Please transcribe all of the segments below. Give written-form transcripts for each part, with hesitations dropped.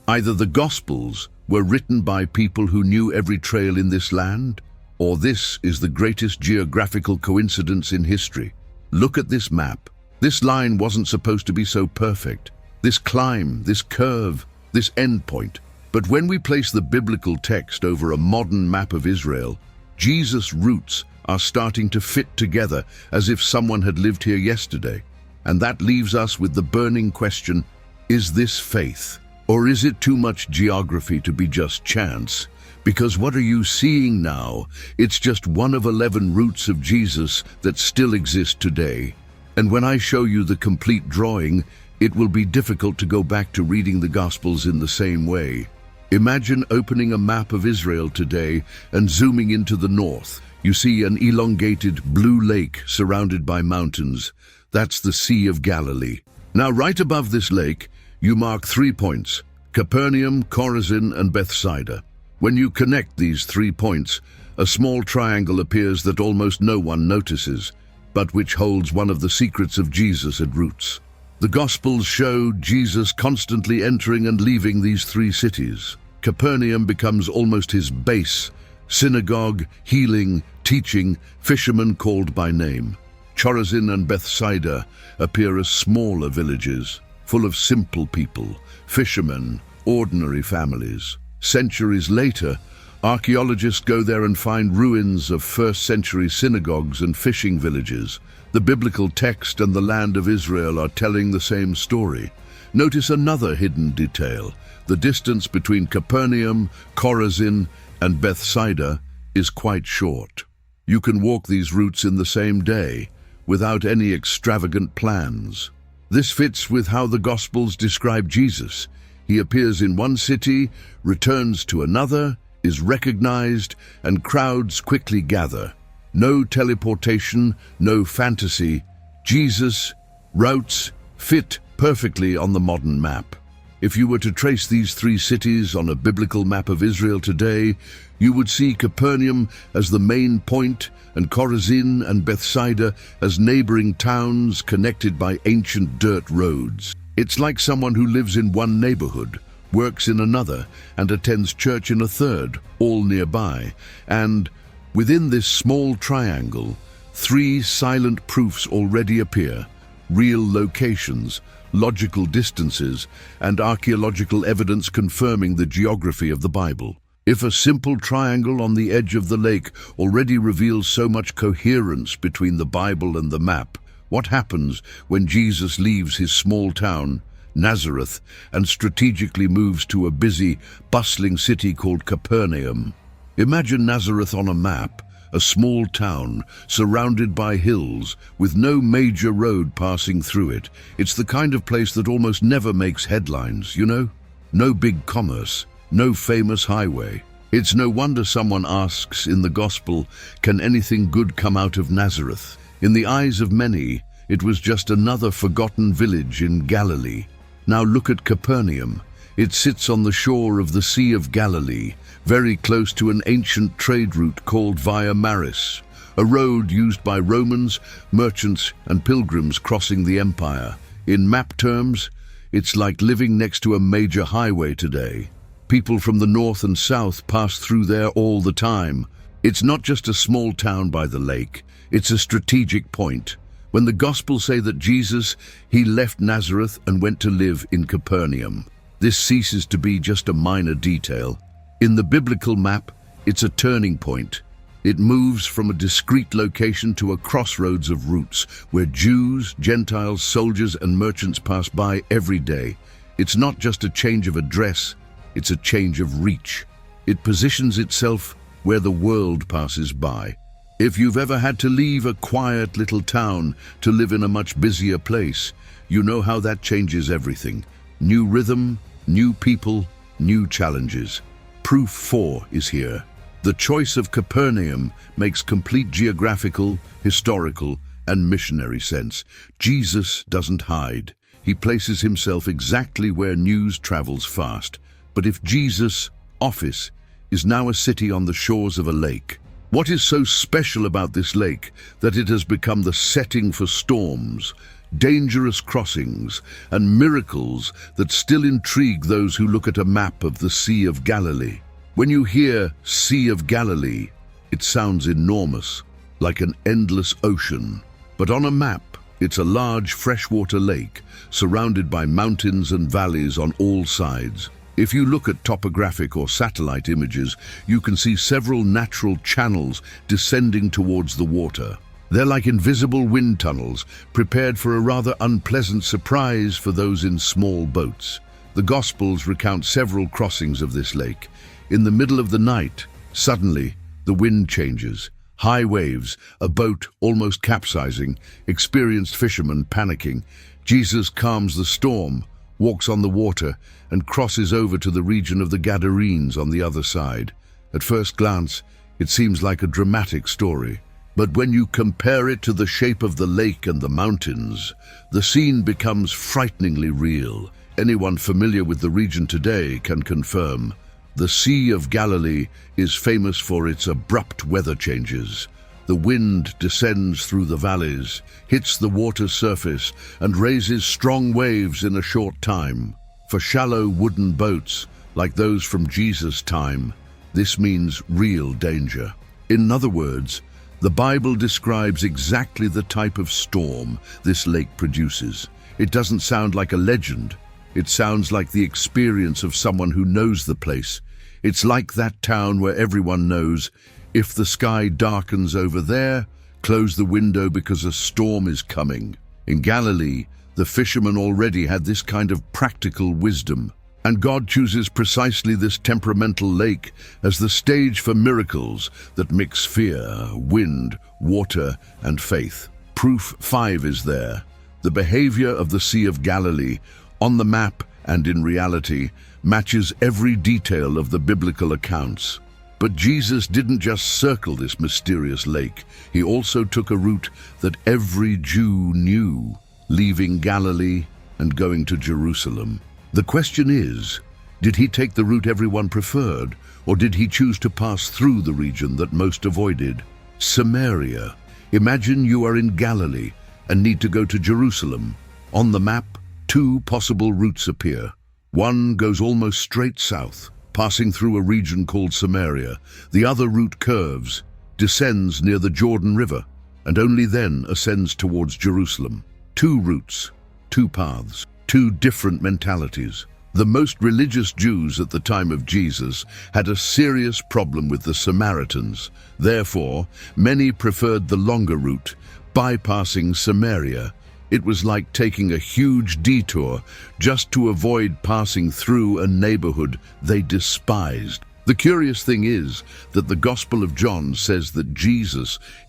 Either the Gospels were written by people who knew every trail in this land, or this is the greatest geographical coincidence in history. Look at this map. This line wasn't supposed to be so perfect. This climb, this curve, this endpoint. But when we place the biblical text over a modern map of Israel, Jesus' roots are starting to fit together as if someone had lived here yesterday. And that leaves us with the burning question, is this faith? Or is it too much geography to be just chance? Because what are you seeing now? It's just one of 11 roots of Jesus that still exist today. And when I show you the complete drawing, it will be difficult to go back to reading the Gospels in the same way. Imagine opening a map of Israel today and zooming into the north. You see an elongated blue lake surrounded by mountains. That's the Sea of Galilee. Now, right above this lake, you mark 3 points: Capernaum, Chorazin, and Bethsaida. When you connect these 3 points, a small triangle appears that almost no one notices, but which holds one of the secrets of Jesus at roots. The Gospels show Jesus constantly entering and leaving these 3 cities. Capernaum becomes almost his base: synagogue, healing, teaching, fishermen called by name. Chorazin and Bethsaida appear as smaller villages, full of simple people, fishermen, ordinary families. Centuries later, archaeologists go there and find ruins of first-century synagogues and fishing villages. The biblical text and the land of Israel are telling the same story. Notice another hidden detail. The distance between Capernaum, Chorazin, and Bethsaida is quite short. You can walk these routes in the same day, without any extravagant plans. This fits with how the Gospels describe Jesus. He appears in one city, returns to another, is recognized, and crowds quickly gather. No teleportation, no fantasy. Jesus' routes fit perfectly on the modern map. If you were to trace these 3 cities on a biblical map of Israel today, you would see Capernaum as the main point and Chorazin and Bethsaida as neighboring towns connected by ancient dirt roads. It's like someone who lives in one neighborhood, works in another, and attends church in a third, all nearby. And within this small triangle, 3 silent proofs already appear: real locations, logical distances, and archaeological evidence confirming the geography of the Bible. If a simple triangle on the edge of the lake already reveals so much coherence between the Bible and the map, what happens when Jesus leaves his small town, Nazareth, and strategically moves to a busy, bustling city called Capernaum? Imagine Nazareth on a map, a small town surrounded by hills with no major road passing through it. It's the kind of place that almost never makes headlines, you know? No big commerce, no famous highway. It's no wonder someone asks in the Gospel, can anything good come out of Nazareth? In the eyes of many, it was just another forgotten village in Galilee. Now look at Capernaum. It sits on the shore of the Sea of Galilee, very close to an ancient trade route called Via Maris, a road used by Romans, merchants, and pilgrims crossing the empire. In map terms, it's like living next to a major highway today. People from the north and south pass through there all the time. It's not just a small town by the lake, it's a strategic point. When the Gospels say that Jesus, he left Nazareth and went to live in Capernaum, this ceases to be just a minor detail. In the biblical map, it's a turning point. It moves from a discrete location to a crossroads of routes where Jews, Gentiles, soldiers, and merchants pass by every day. It's not just a change of address, it's a change of reach. It positions itself where the world passes by. If you've ever had to leave a quiet little town to live in a much busier place, you know how that changes everything. New rhythm, new people, new challenges. Proof 4 is here. The choice of Capernaum makes complete geographical, historical, and missionary sense. Jesus doesn't hide. He places himself exactly where news travels fast. But if Jesus' office is now a city on the shores of a lake, what is so special about this lake that it has become the setting for storms, dangerous crossings, and miracles that still intrigue those who look at a map of the Sea of Galilee. When you hear Sea of Galilee, it sounds enormous, like an endless ocean. But on a map, it's a large freshwater lake surrounded by mountains and valleys on all sides. If you look at topographic or satellite images, you can see several natural channels descending towards the water. They're like invisible wind tunnels, prepared for a rather unpleasant surprise for those in small boats. The Gospels recount several crossings of this lake. In the middle of the night, suddenly, the wind changes. High waves, a boat almost capsizing, experienced fishermen panicking. Jesus calms the storm, walks on the water, and crosses over to the region of the Gadarenes on the other side. At first glance, it seems like a dramatic story. But when you compare it to the shape of the lake and the mountains, the scene becomes frighteningly real. Anyone familiar with the region today can confirm. The Sea of Galilee is famous for its abrupt weather changes. The wind descends through the valleys, hits the water surface, and raises strong waves in a short time. For shallow wooden boats, like those from Jesus' time, this means real danger. In other words, the Bible describes exactly the type of storm this lake produces. It doesn't sound like a legend. It sounds like the experience of someone who knows the place. It's like that town where everyone knows, if the sky darkens over there, close the window because a storm is coming. In Galilee, the fishermen already had this kind of practical wisdom, and God chooses precisely this temperamental lake as the stage for miracles that mix fear, wind, water, and faith. Proof 5 is there. The behavior of the Sea of Galilee, on the map and in reality, matches every detail of the biblical accounts. But Jesus didn't just circle this mysterious lake. He also took a route that every Jew knew, leaving Galilee and going to Jerusalem. The question is, did he take the route everyone preferred, or did he choose to pass through the region that most avoided? Samaria. Imagine you are in Galilee and need to go to Jerusalem. On the map, two possible routes appear. One goes almost straight south, passing through a region called Samaria. The other route curves, descends near the Jordan River, and only then ascends towards Jerusalem. Two routes, two paths, two different mentalities. The most religious Jews at the time of Jesus had a serious problem with the Samaritans. Therefore, many preferred the longer route, bypassing Samaria. It was like taking a huge detour just to avoid passing through a neighborhood they despised. The curious thing is that the Gospel of John says that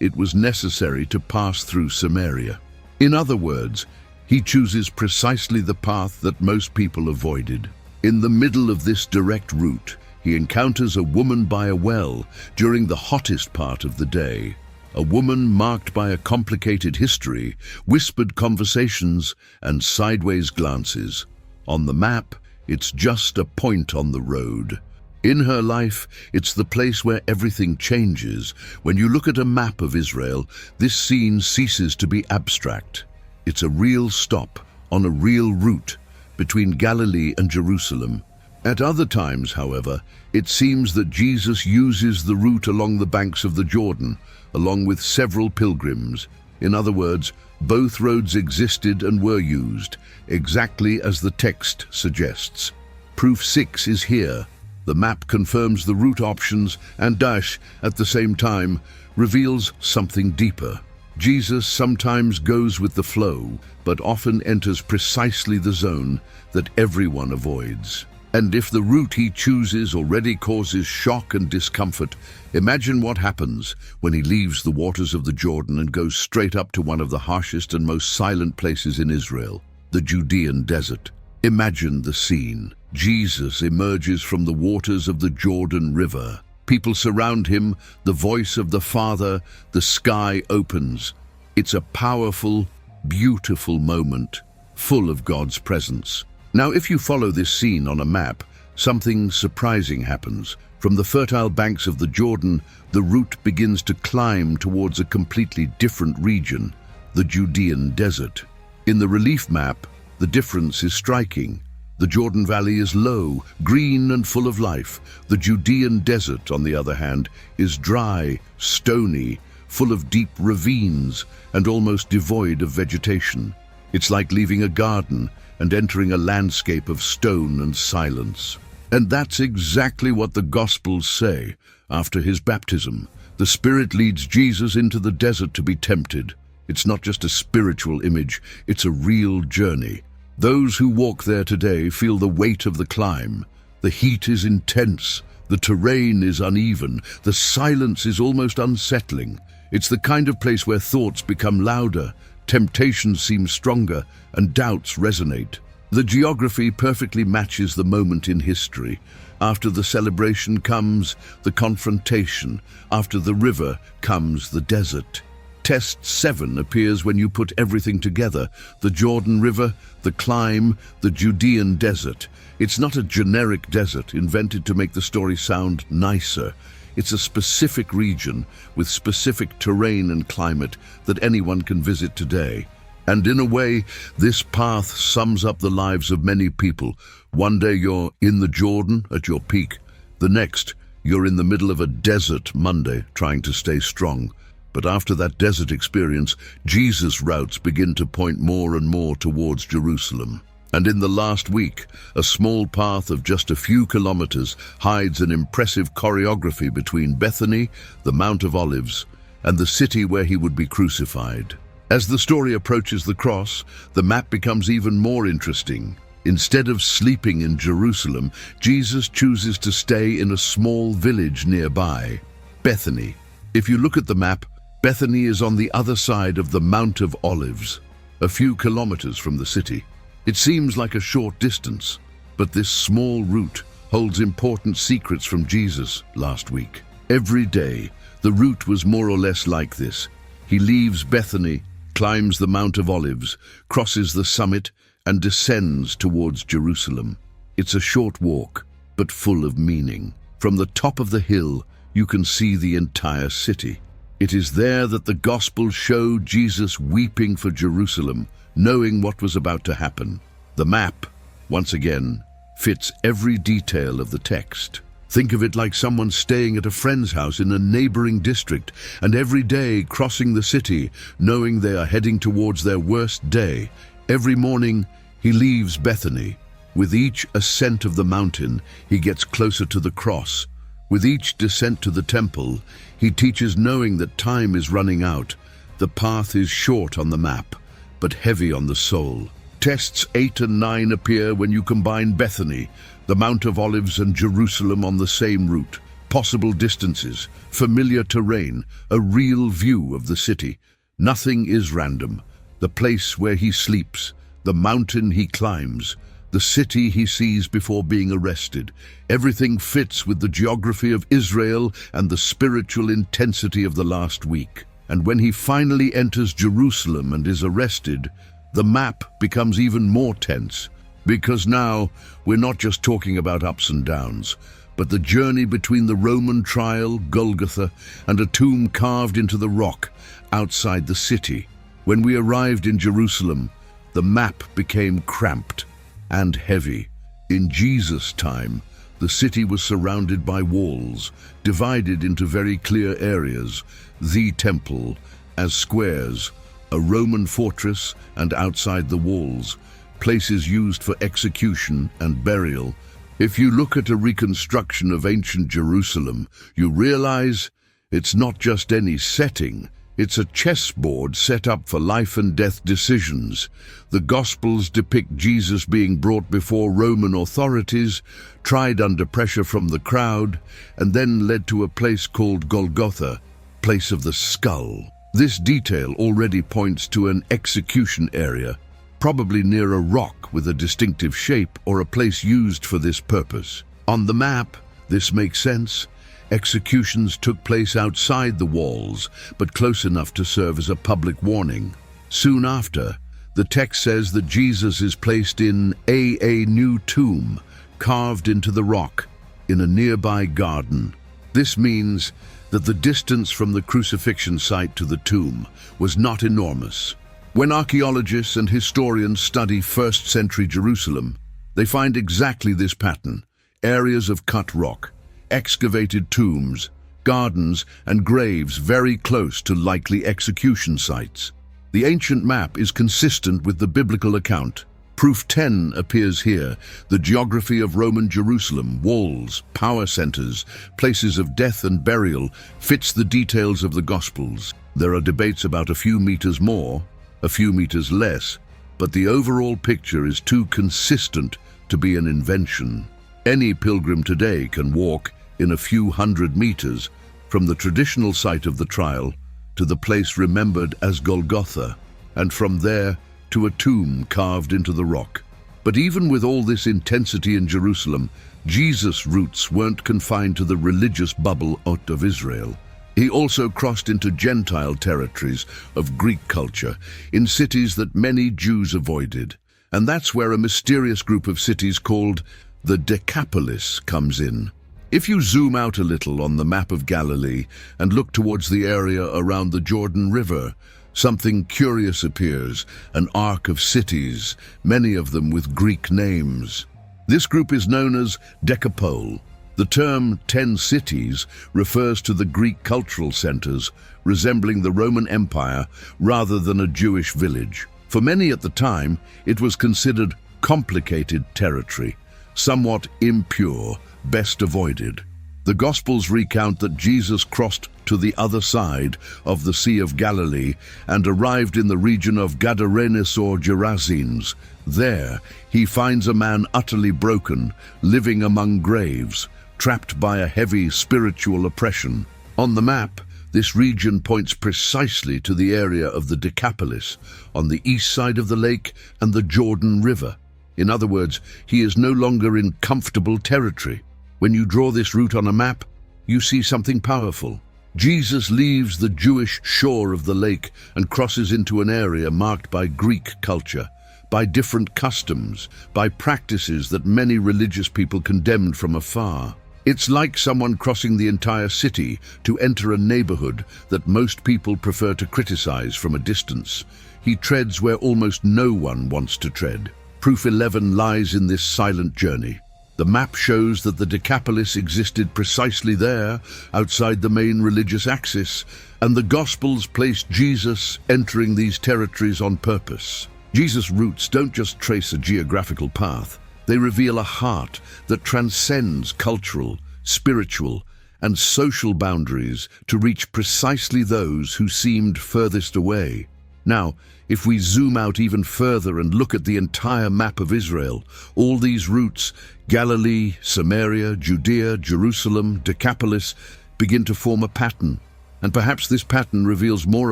it was necessary to pass through Samaria. In other words, he chooses precisely the path that most people avoided. In the middle of this direct route, he encounters a woman by a well during the hottest part of the day. A woman marked by a complicated history, whispered conversations, and sideways glances. On the map, it's just a point on the road. In her life, it's the place where everything changes. When you look at a map of Israel, this scene ceases to be abstract. It's a real stop on a real route between Galilee and Jerusalem. At other times, however, it seems that Jesus uses the route along the banks of the Jordan, along with several pilgrims. In other words, both roads existed and were used, exactly as the text suggests. Proof 6 is here. The map confirms the route options, and at the same time, reveals something deeper. Jesus sometimes goes with the flow, but often enters precisely the zone that everyone avoids. And if the route he chooses already causes shock and discomfort, imagine what happens when he leaves the waters of the Jordan and goes straight up to one of the harshest and most silent places in Israel, the Judean desert. Imagine the scene. Jesus emerges from the waters of the Jordan River. People surround him, the voice of the Father, the sky opens. It's a powerful, beautiful moment, full of God's presence. Now, if you follow this scene on a map, something surprising happens. From the fertile banks of the Jordan, the route begins to climb towards a completely different region, the Judean desert. In the relief map, the difference is striking. The Jordan Valley is low, green and full of life. The Judean desert, on the other hand, is dry, stony, full of deep ravines and almost devoid of vegetation. It's like leaving a garden and entering a landscape of stone and silence. And that's exactly what the Gospels say. After his baptism, the Spirit leads Jesus into the desert to be tempted. It's not just a spiritual image, it's a real journey. Those who walk there today feel the weight of the climb. The heat is intense, the terrain is uneven, the silence is almost unsettling. It's the kind of place where thoughts become louder, temptations seem stronger, and doubts resonate. The geography perfectly matches the moment in history. After the celebration comes the confrontation. After the river comes the desert. Test 7 appears when you put everything together: the Jordan River, the climb, the Judean desert. It's not a generic desert invented to make the story sound nicer. It's a specific region with specific terrain and climate that anyone can visit today. And in a way, this path sums up the lives of many people. One day you're in the Jordan at your peak. The next, you're in the middle of a desert Monday trying to stay strong. But after that desert experience, Jesus' routes begin to point more and more towards Jerusalem. And in the last week, a small path of just a few kilometers hides an impressive choreography between Bethany, the Mount of Olives, and the city where he would be crucified. As the story approaches the cross, the map becomes even more interesting. Instead of sleeping in Jerusalem, Jesus chooses to stay in a small village nearby, Bethany. If you look at the map, Bethany is on the other side of the Mount of Olives, a few kilometers from the city. It seems like a short distance, but this small route holds important secrets from Jesus last week. Every day, the route was more or less like this. He leaves Bethany, climbs the Mount of Olives, crosses the summit, and descends towards Jerusalem. It's a short walk, but full of meaning. From the top of the hill, you can see the entire city. It is there that the Gospels show Jesus weeping for Jerusalem, knowing what was about to happen. The map, once again, fits every detail of the text. Think of it like someone staying at a friend's house in a neighboring district and every day crossing the city, knowing they are heading towards their worst day. Every morning, he leaves Bethany. With each ascent of the mountain, he gets closer to the cross. With each descent to the temple, he teaches knowing that time is running out. The path is short on the map, but heavy on the soul. Tests 8 and 9 appear when you combine Bethany, the Mount of Olives, and Jerusalem on the same route. Possible distances, familiar terrain, a real view of the city. Nothing is random. The place where he sleeps, the mountain he climbs, the city he sees before being arrested. Everything fits with the geography of Israel and the spiritual intensity of the last week. And when he finally enters Jerusalem and is arrested, the map becomes even more tense. Because now, we're not just talking about ups and downs, but the journey between the Roman trial, Golgotha, and a tomb carved into the rock outside the city. When we arrived in Jerusalem, the map became cramped and heavy. In Jesus' time, the city was surrounded by walls, divided into very clear areas: the temple as squares, a Roman fortress, and outside the walls, places used for execution and burial. If you look at a reconstruction of ancient Jerusalem, you realize it's not just any setting. It's a chessboard set up for life and death decisions. The Gospels depict Jesus being brought before Roman authorities, tried under pressure from the crowd, and then led to a place called Golgotha, place of the skull. This detail already points to an execution area, probably near a rock with a distinctive shape or a place used for this purpose. On the map, this makes sense. Executions took place outside the walls, but close enough to serve as a public warning. Soon after, the text says that Jesus is placed in a new tomb, carved into the rock, in a nearby garden. This means that the distance from the crucifixion site to the tomb was not enormous. When archaeologists and historians study first-century Jerusalem, they find exactly this pattern: areas of cut rock, excavated tombs, gardens and graves very close to likely execution sites. The ancient map is consistent with the biblical account. Proof 10 appears here: the geography of Roman Jerusalem, walls, power centers, places of death and burial, fits the details of the Gospels. There are debates about a few meters more, a few meters less, but the overall picture is too consistent to be an invention. Any pilgrim today can walk in a few hundred meters from the traditional site of the trial to the place remembered as Golgotha, and from there to a tomb carved into the rock. But even with all this intensity in Jerusalem, Jesus' roots weren't confined to the religious bubble of Israel. He also crossed into Gentile territories of Greek culture, in cities that many Jews avoided. And that's where a mysterious group of cities called the Decapolis comes in. If you zoom out a little on the map of Galilee and look towards the area around the Jordan River, something curious appears: an arc of cities, many of them with Greek names. This group is known as Decapole. The term 10 cities refers to the Greek cultural centers, resembling the Roman Empire rather than a Jewish village. For many at the time, it was considered complicated territory, somewhat impure, best avoided. The Gospels recount that Jesus crossed to the other side of the Sea of Galilee and arrived in the region of Gadarenes or Gerasenes. There, he finds a man utterly broken, living among graves, trapped by a heavy spiritual oppression. On the map, this region points precisely to the area of the Decapolis, on the east side of the lake and the Jordan River. In other words, he is no longer in comfortable territory. When you draw this route on a map, you see something powerful. Jesus leaves the Jewish shore of the lake and crosses into an area marked by Greek culture, by different customs, by practices that many religious people condemned from afar. It's like someone crossing the entire city to enter a neighborhood that most people prefer to criticize from a distance. He treads where almost no one wants to tread. Proof 11 lies in this silent journey. The map shows that the Decapolis existed precisely there, outside the main religious axis, and the Gospels place Jesus entering these territories on purpose. Jesus' roots don't just trace a geographical path, they reveal a heart that transcends cultural, spiritual, and social boundaries to reach precisely those who seemed furthest away. Now, if we zoom out even further and look at the entire map of Israel, all these routes, Galilee, Samaria, Judea, Jerusalem, Decapolis, begin to form a pattern. And perhaps this pattern reveals more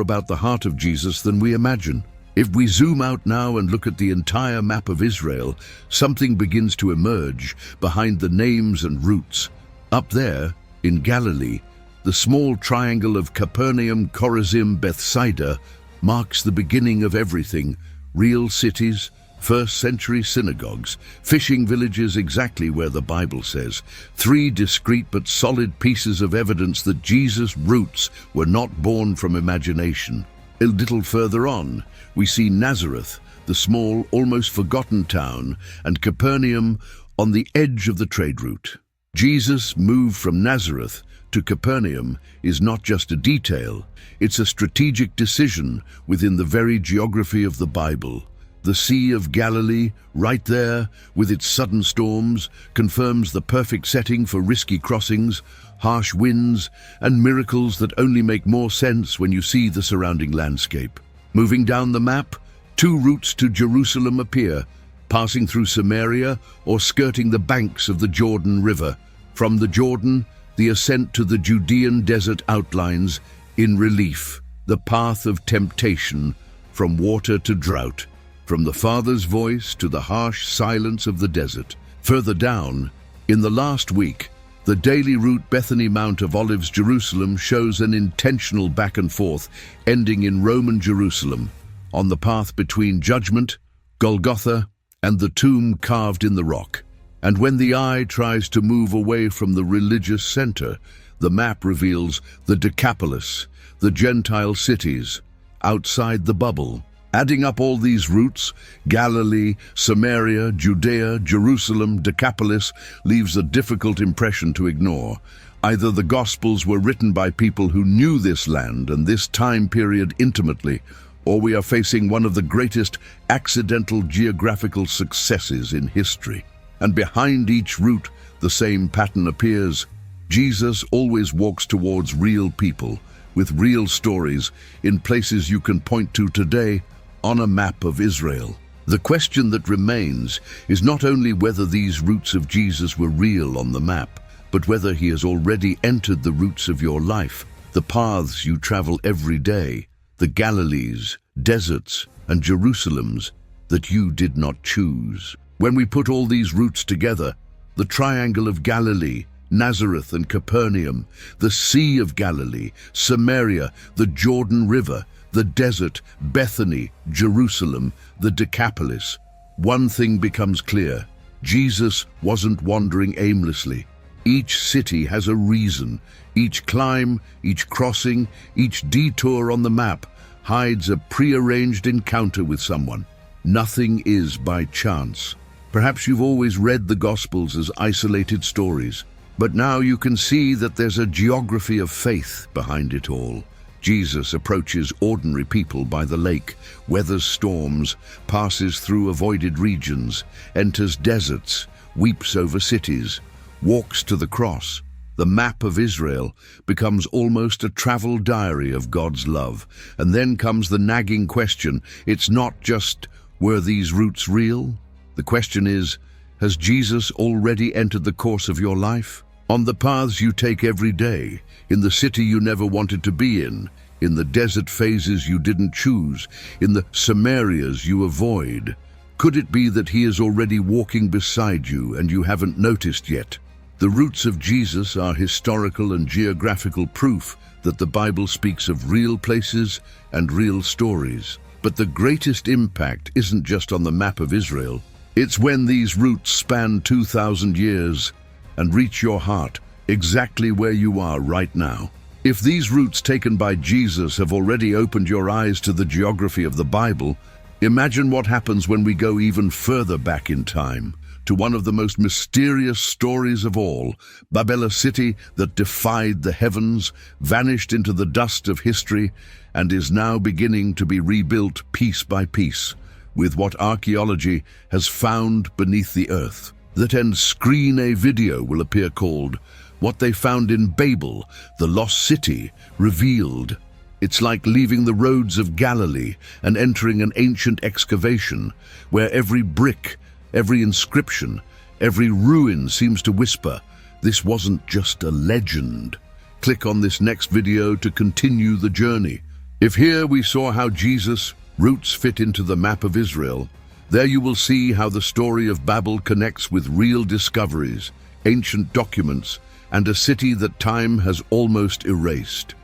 about the heart of Jesus than we imagine. If we zoom out now and look at the entire map of Israel, something begins to emerge behind the names and routes. Up there, in Galilee, the small triangle of Capernaum, Chorazim, Bethsaida marks the beginning of everything: real cities, first-century synagogues, fishing villages exactly where the Bible says. 3 discrete but solid pieces of evidence that Jesus' roots were not born from imagination. A little further on, we see Nazareth, the small, almost forgotten town, and Capernaum on the edge of the trade route. Jesus' move from Nazareth to Capernaum is not just a detail, it's a strategic decision within the very geography of the Bible. The Sea of Galilee, right there, with its sudden storms, confirms the perfect setting for risky crossings, harsh winds, and miracles that only make more sense when you see the surrounding landscape. Moving down the map, 2 routes to Jerusalem appear, passing through Samaria or skirting the banks of the Jordan River. From the Jordan, the ascent to the Judean desert outlines, in relief, the path of temptation, from water to drought, from the Father's voice to the harsh silence of the desert. Further down, in the last week, the daily route Bethany Mount of Olives Jerusalem shows an intentional back and forth, ending in Roman Jerusalem, on the path between Judgment, Golgotha, and the tomb carved in the rock. And when the eye tries to move away from the religious center, the map reveals the Decapolis, the Gentile cities, outside the bubble, Adding up all these routes, Galilee, Samaria, Judea, Jerusalem, Decapolis, leaves a difficult impression to ignore. Either the Gospels were written by people who knew this land and this time period intimately, or we are facing one of the greatest accidental geographical successes in history. And behind each route, the same pattern appears. Jesus always walks towards real people, with real stories, in places you can point to today on a map of Israel. The question that remains is not only whether these routes of Jesus were real on the map, but whether he has already entered the routes of your life, the paths you travel every day, the Galilees, deserts, and Jerusalems that you did not choose. When we put all these routes together, the triangle of Galilee, Nazareth and Capernaum, the Sea of Galilee, Samaria, the Jordan River, the desert, Bethany, Jerusalem, the Decapolis, one thing becomes clear. Jesus wasn't wandering aimlessly. Each city has a reason. Each climb, each crossing, each detour on the map hides a prearranged encounter with someone. Nothing is by chance. Perhaps you've always read the Gospels as isolated stories, but now you can see that there's a geography of faith behind it all. Jesus approaches ordinary people by the lake, weathers storms, passes through avoided regions, enters deserts, weeps over cities, walks to the cross. The map of Israel becomes almost a travel diary of God's love. And then comes the nagging question. It's not just, were these routes real? The question is, has Jesus already entered the course of your life? On the paths you take every day, in the city you never wanted to be in the desert phases you didn't choose, in the Samarias you avoid. Could it be that he is already walking beside you and you haven't noticed yet? The roots of Jesus are historical and geographical proof that the Bible speaks of real places and real stories. But the greatest impact isn't just on the map of Israel. It's when these roots span 2,000 years and reach your heart, exactly where you are right now. If these routes taken by Jesus have already opened your eyes to the geography of the Bible, imagine what happens when we go even further back in time, to one of the most mysterious stories of all, Babel, a city that defied the heavens, vanished into the dust of history, and is now beginning to be rebuilt piece by piece, with what archaeology has found beneath the earth. That end screen a video will appear called What They Found in Babel, the Lost City, Revealed. It's like leaving the roads of Galilee and entering an ancient excavation where every brick, every inscription, every ruin seems to whisper, this wasn't just a legend. Click on this next video to continue the journey. If here we saw how Jesus' roots fit into the map of Israel, there you will see how the story of Babel connects with real discoveries, ancient documents, and a city that time has almost erased.